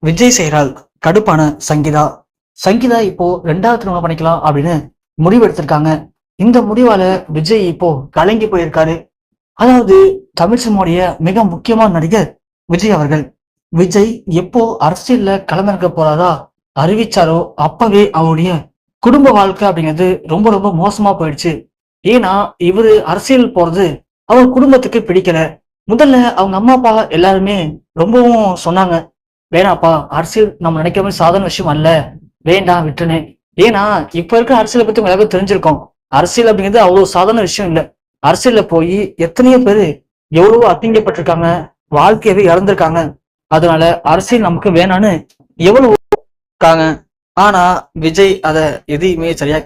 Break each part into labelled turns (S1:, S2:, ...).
S1: விஜய் செய்கிறாள் கடுப்பான சங்கீதா. சங்கீதா இப்போ ரெண்டாவது திருமணம் பண்ணிக்கலாம் அப்படின்னு முடிவு எடுத்திருக்காங்க. இந்த முடிவால விஜய் இப்போ கலங்கி போயிருக்காரு. அதாவது தமிழ் சினிமாவுடைய மிக முக்கியமான நடிகர் விஜய் அவர்கள். விஜய் எப்போ அரசியல்ல களமிறக்க போறாரா அறிவிச்சாரோ அப்பவே அவருடைய குடும்ப வாழ்க்கை அப்படிங்கிறது ரொம்ப ரொம்ப மோசமா போயிடுச்சு. ஏன்னா இவரு அரசியல் போறது அவர் குடும்பத்துக்கு பிடிக்கல. முதல்ல அவங்க அம்மா அப்பா எல்லாருமே ரொம்பவும் சொன்னாங்க, வேணாப்பா அரசியல் நம்ம நினைக்கிற மாதிரி சாதாரண விஷயம் அல்ல, வேண்டாம் விட்டுனே. ஏன்னா இப்ப இருக்கிற அரசியலை பத்தி உங்க எல்லாருக்கும் தெரிஞ்சிருக்கும். அரசியல் அப்படிங்கிறது அவ்வளவு சாதாரண விஷயம் இல்லை. அரசியல்ல போய் எத்தனையோ பேரு எவ்வளவோ அத்திங்கப்பட்டிருக்காங்க, வாழ்க்கையவே இழந்திருக்காங்க. அதனால அரசியல் நமக்கு வேணான்னு எவ்வளவு இருக்காங்க. ஆனா விஜய் அத எதையுமே சரியா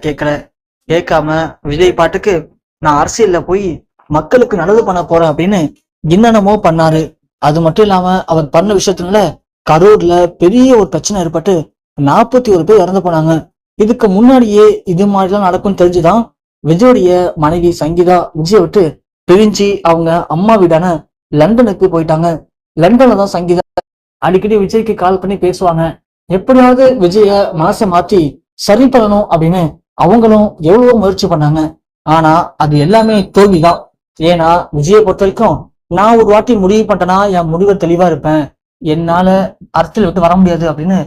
S1: கேட்காம விஜய் பாட்டுக்கு நான் அரசியல்ல போய் மக்களுக்கு நல்லது பண்ண போறேன் அப்படின்னு என்னென்னமோ பண்ணாரு. அது மட்டும் இல்லாம அவர் பண்ண விஷயத்துல கரூர்ல பெரிய ஒரு பிரச்சனை ஏற்பட்டு 41 பேர் இறந்து போனாங்க. இதுக்கு முன்னாடியே இது மாதிரிலாம் நடக்கும்னு தெரிஞ்சுதான் விஜயோடைய மனைவி சங்கீதா விஜயை விட்டு பிரிஞ்சு அவங்க அம்மா வீடான லண்டனுக்கு போயிட்டாங்க. லண்டன்ல தான் சங்கீதா அடிக்கடி விஜய்க்கு கால் பண்ணி பேசுவாங்க. எப்படியாவது விஜய மனசை மாத்தி சரி பண்ணணும் அப்படின்னு அவங்களும் எவ்வளவோ முயற்சி பண்ணாங்க. ஆனா அது எல்லாமே தோல்விதான். ஏன்னா விஜயை பொறுத்த வரைக்கும் நான் ஒரு வாட்டி முடிவு பண்ணிட்டேன்னா என் முடிவை தெளிவா இருப்பேன், என்னால அரசியல் விட்டு வர முடியாது அப்படின்னு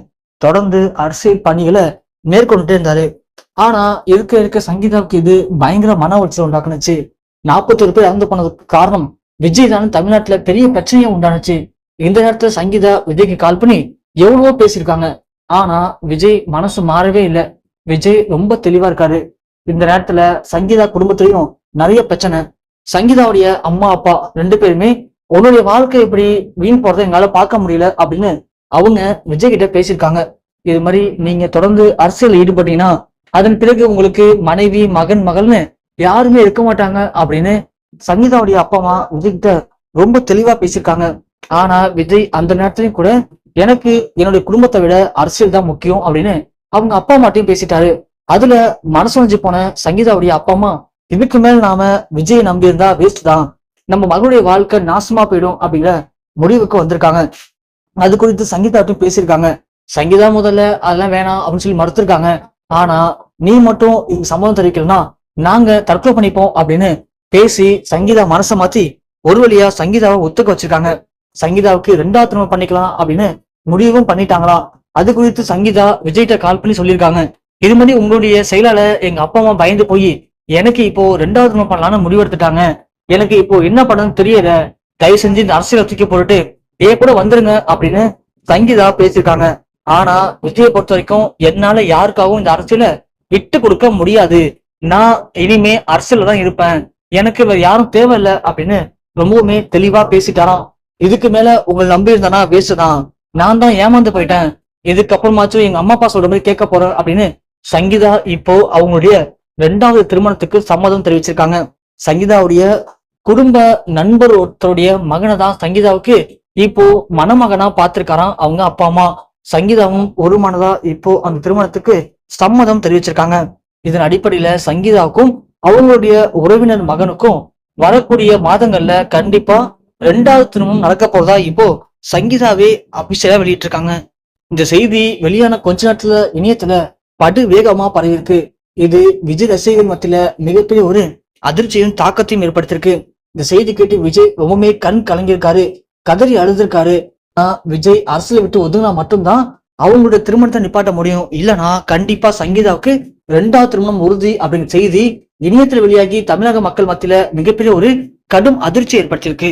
S1: தொடர்ந்து அரசியல் பணிகளை மேற்கொண்டுட்டே இருந்தாரு. ஆனா இருக்க சங்கீதாவுக்கு இது பயங்கர மன உளைச்சல் உண்டாக்குனுச்சு. 41 பேர் இறந்து போனதுக்கு காரணம் விஜய் தான் தமிழ்நாட்டுல பெரிய பிரச்சனையும் உண்டானுச்சு. இந்த நேரத்துல சங்கீதா விஜய்க்கு கால் பண்ணி எவ்வளவோ பேசியிருக்காங்க. ஆனா விஜய் மனசு மாறவே இல்லை. விஜய் ரொம்ப தெளிவா இருக்காரு. இந்த நேரத்துல சங்கீதா குடும்பத்திலையும் நிறைய பிரச்சனை. சங்கீதாவுடைய அம்மா அப்பா 2 பேருமே உன்னுடைய வாழ்க்கை எப்படி வீண் போறதை எங்களால பார்க்க முடியல அப்படின்னு அவங்க விஜய் கிட்ட பேசியிருக்காங்க. இது மாதிரி நீங்க தொடர்ந்து அரசியல் ஈடுபட்டீங்கன்னா அதன் பிறகு உங்களுக்கு மனைவி மகன் மகள்னு யாருமே இருக்க மாட்டாங்க அப்படின்னு சங்கீதாவுடைய அப்பா அம்மா விஜய் கிட்ட ரொம்ப தெளிவா பேசியிருக்காங்க. ஆனா விஜய் அந்த நேரத்திலையும் கூட எனக்கு என்னுடைய குடும்பத்தை விட அரசியல் தான் முக்கியம் அப்படின்னு அவங்க அப்பா அம்மாட்டையும் பேசிட்டாரு. அதுல மனசுடைஞ்சு போன சங்கீதாவுடைய அப்பா அம்மா இதுக்கு மேல நாம விஜயை நம்பி இருந்தா வேஸ்ட் தான், நம்ம மகளுடைய வாழ்க்கை நாசமா போயிடும் அப்படிங்கிற முடிவுக்கு வந்திருக்காங்க. அது குறித்து சங்கீதாட்டும் பேசியிருக்காங்க. சங்கீதா முதல்ல அதெல்லாம் வேணாம் அப்படின்னு சொல்லி மறுத்திருக்காங்க. ஆனா நீ மட்டும் இதுக்கு சம்மதம் தெரிவிக்கலன்னா நாங்க தற்கொலை பண்ணிப்போம் அப்படின்னு பேசி சங்கீதா மனசை மாத்தி ஒரு வழியா சங்கீதாவை ஒத்துக்க வச்சிருக்காங்க. சங்கீதாவுக்கு 2வது திருமணம் பண்ணிக்கலாம் அப்படின்னு முடிவும் பண்ணிட்டாங்களாம். அது குறித்து சங்கீதா விஜய்கிட்ட கால் பண்ணி சொல்லியிருக்காங்க, இது மாதிரி உங்களுடைய செயலால எங்க அப்பா அம்மா பயந்து போய் எனக்கு இப்போ 2வது திருமணம் பண்ணலாம்னு முடிவெடுத்துட்டாங்க, எனக்கு இப்போ என்ன பண்ணணும்னு தெரியல, தயவு செஞ்சு இந்த அரசியலை தூக்கி போட்டுட்டு கூட வந்துருங்க அப்படின்னு சங்கீதா பேசியிருக்காங்க. ஆனா விஜயை பொறுத்த வரைக்கும் என்னால யாருக்காகவும் இந்த அரசியல விட்டு கொடுக்க முடியாது, நான் இனிமே அரசியல்ல தான் இருப்பேன், எனக்கு வேற யாரும் தேவையில்லை அப்படின்னு ரொம்பவுமே தெளிவா பேசிட்டாராம். இதுக்கு மேல உங்களை நம்பி இருந்தானா வேஸ்ட் தான், நான் தான் ஏமாந்து போயிட்டேன், இதுக்கப்புறமாச்சும் எங்க அம்மா அப்பா சொல்ற மாதிரி கேட்க போறேன் அப்படின்னு சங்கீதா இப்போ அவங்களுடைய 2வது திருமணத்துக்கு சம்மதம் தெரிவிச்சிருக்காங்க. சங்கீதாவுடைய குடும்ப நண்பர் ஒருத்தருடைய மகனை தான் சங்கீதாவுக்கு இப்போ மணமகனா பார்த்திருக்காராம் அவங்க அப்பா அம்மா. சங்கீதாவும் ஒரு மனதா இப்போ அந்த திருமணத்துக்கு சம்மதம் தெரிவிச்சிருக்காங்க. இதன் அடிப்படையில சங்கீதாவுக்கும் அவங்களுடைய உறவினர் மகனுக்கும் வரக்கூடிய மாதங்கள்ல கண்டிப்பா 2வது திருமணம் நடக்க போறதா இப்போ சங்கீதாவே அபிஷேகா வெளியிட்டு இருக்காங்க. இந்த செய்தி வெளியான கொஞ்ச நேரத்துல இணையத்துல படு வேகமா பரவிருக்கு. இது விஜய் ரசிகர்கள் மத்தியில மிகப்பெரிய ஒரு அதிர்ச்சியும் தாக்கத்தையும் ஏற்படுத்திருக்கு. இந்த செய்தி கேட்டு விஜய் ரொம்பவுமே கண் கலங்கியிருக்காரு, கதறி அழுதுருக்காரு. விஜய் அரசியலை விட்டு ஒதுங்கினா மட்டும்தான் அவங்களுடைய திருமணத்தை நிப்பாட்ட முடியும், இல்லைன்னா கண்டிப்பா சங்கீதாவுக்கு 2வது திருமணம் உறுதி அப்படிங்கிற செய்தி இணையத்தில் வெளியாகி தமிழக மக்கள் மத்தியில மிகப்பெரிய ஒரு கடும் அதிர்ச்சி ஏற்படுத்தியிருக்கு.